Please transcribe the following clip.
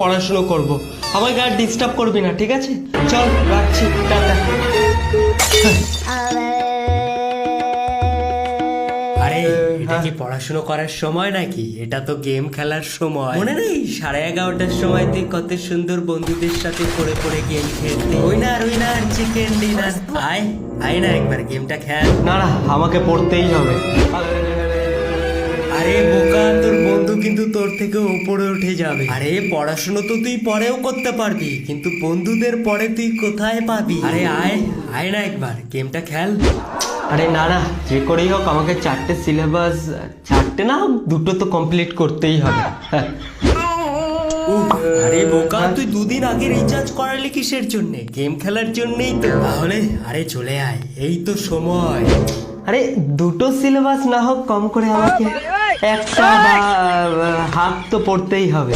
পড়াশুনো করব। আমাকে আর ডিস্টার্ব করবি না, ঠিক আছে? চল রাখছি, টাটা। আরে এটা কি পড়াশুনো করার সময় নাকি? এটা তো গেম খেলার সময়। মনে নেই 11:30টার সময় তুই কত সুন্দর বন্ধুদের সাথে পড়ে পড়ে গেম খেলতে? Winner winner chicken dinner. আয় আয় না একবার গেমটা খেল। না না, আমাকে পড়তেই হবে। আরে বোকা, তোর বন্ধু কিন্তু তোর থেকে উপরে উঠে যাবে। আরে পড়াশুনো তো তুই পরেও করতে পারবি, কিন্তু বন্ধুদের পরে তুই কোথায় পাবি? আরে আয় আয় না একবার গেমটা খেল। আরে না না, যে করেই হোক আমাকে 4টে সিলেবাস, 4টে না হোক 2টো তো কমপ্লিট করতেই হবে। হ্যাঁ। উফ, আরে বোকা, তুই 2 দিন আগে রিচার্জ করালি কিসের জন্য? গেম খেলার জন্যই তো। তাহলে আরে চলে আয়, এই তো সময়। আরে 2টো সিলেবাস না হোক কম করে আমাকে একটা বা হাফ তো পড়তেই হবে।